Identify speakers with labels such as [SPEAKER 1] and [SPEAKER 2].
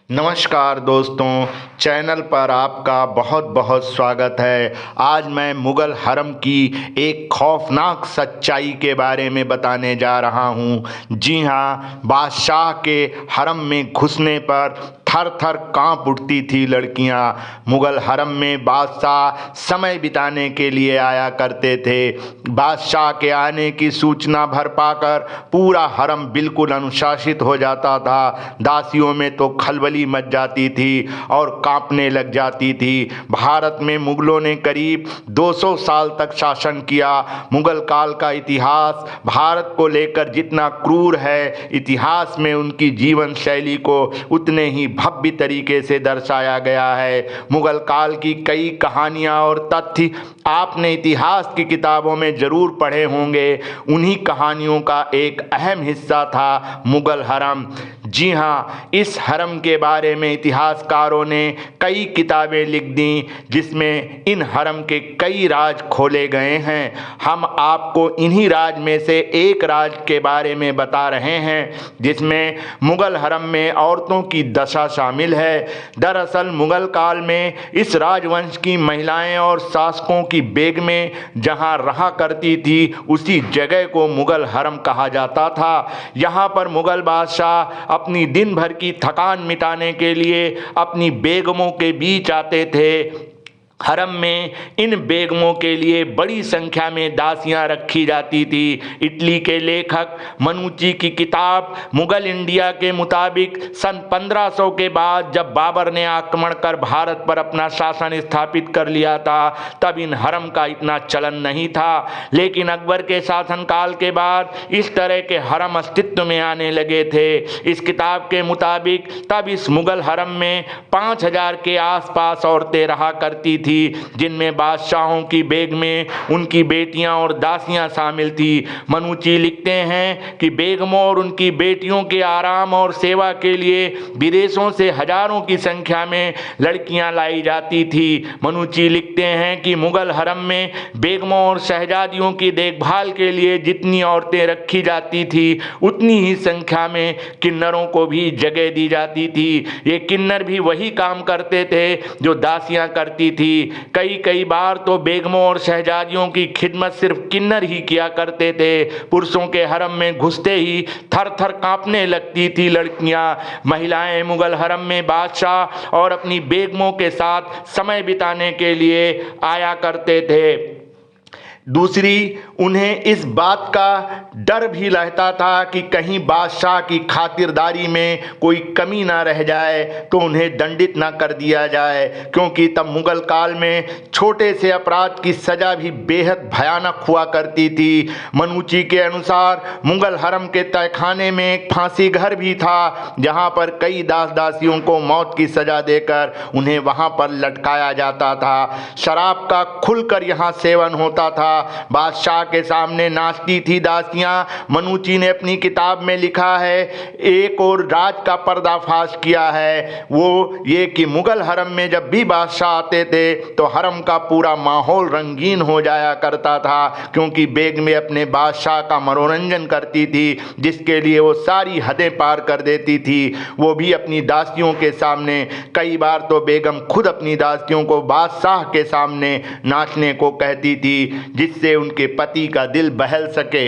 [SPEAKER 1] नमस्कार दोस्तों, चैनल पर आपका बहुत बहुत स्वागत है। आज मैं मुग़ल हरम की एक खौफनाक सच्चाई के बारे में बताने जा रहा हूँ। जी हाँ, बादशाह के हरम में घुसने पर थर थर काँप उठती थी लड़कियाँ। मुग़ल हरम में बादशाह समय बिताने के लिए आया करते थे। बादशाह के आने की सूचना भर पाकर पूरा हरम बिल्कुल अनुशासित हो जाता था। दासियों में तो खलबली मच जाती थी और कांपने लग जाती थी। भारत में मुगलों ने करीब 200 साल तक शासन किया। मुगल काल का इतिहास भारत को लेकर जितना क्रूर है, इतिहास में उनकी जीवन शैली को उतने ही भव्य तरीके से दर्शाया गया है। मुगल काल की कई कहानियाँ और तथ्य आपने इतिहास की किताबों में ज़रूर पढ़े होंगे। उन्हीं कहानियों का एक अहम हिस्सा था मुगल हरम। जी हाँ, इस हरम के बारे में इतिहासकारों ने कई किताबें लिख दी, जिसमें इन हरम के कई राज खोले गए हैं। हम आपको इन्हीं राज में से एक राज के बारे में बता रहे हैं, जिसमें मुगल हरम में औरतों की दशा शामिल है। दरअसल मुगल काल में इस राजवंश की महिलाएं और शासकों की बेगमें जहां रहा करती थी, उसी जगह को मुगल हरम कहा जाता था। यहाँ पर मुगल बादशाह अपनी दिन भर की थकान मिटाने के लिए अपनी बेगमों के बीच आते थे। हरम में इन बेगमों के लिए बड़ी संख्या में दासियां रखी जाती थी। इटली के लेखक मनुची की किताब मुगल इंडिया के मुताबिक सन 1500 के बाद जब बाबर ने आक्रमण कर भारत पर अपना शासन स्थापित कर लिया था, तब इन हरम का इतना चलन नहीं था। लेकिन अकबर के शासनकाल के बाद इस तरह के हरम अस्तित्व में आने लगे थे। इस किताब के मुताबिक तब इस मुगल हरम में 5000 के आसपास औरतें रहा करती थी, जिनमें बादशाहों की बेगमें, उनकी बेटियां और दासियां शामिल थी। मनुची लिखते हैं कि बेगमों और उनकी बेटियों के आराम और सेवा के लिए विदेशों से हजारों की संख्या में लड़कियां लाई जाती थी। मनुची लिखते हैं कि मुगल हरम में बेगमों और शहजादियों की देखभाल के लिए जितनी औरतें रखी जाती थी, उतनी ही संख्या में किन्नरों को भी जगह दी जाती थी। ये किन्नर भी वही काम करते थे जो दासियां करती थी। कई बार तो बेगमों और शहजादियों की खिदमत सिर्फ किन्नर ही किया करते थे। पुरुषों के हरम में घुसते ही थर थर कांपने लगती थी लड़कियां। महिलाएं मुगल हरम में बादशाह और अपनी बेगमों के साथ समय बिताने के लिए आया करते थे। दूसरी, उन्हें इस बात का डर भी रहता था कि कहीं बादशाह की खातिरदारी में कोई कमी ना रह जाए तो उन्हें दंडित ना कर दिया जाए, क्योंकि तब मुगल काल में छोटे से अपराध की सज़ा भी बेहद भयानक हुआ करती थी। मनुची के अनुसार मुगल हरम के तहखाने में एक फांसी घर भी था, जहाँ पर कई दास दासियों को मौत की सज़ा देकर उन्हें वहाँ पर लटकाया जाता था। शराब का खुलकर यहाँ सेवन होता था। बादशाह के सामने नाचती थी दासियां। मनुची ने अपनी किताब में लिखा है, एक और राज का पर्दाफाश किया है, वो ये कि मुगल हरम में जब भी बादशाह आते थे तो हरम का पूरा माहौल रंगीन हो जाया करता था, क्योंकि बेगमें अपने बादशाह का मनोरंजन करती थी, जिसके लिए वो सारी हदें पार कर देती थी। वो भी अपनी दासियों के सामने। कई बार तो बेगम खुद अपनी दासियों को बादशाह के सामने नाचने को कहती थी, जिससे उनके पति का दिल बहल सके।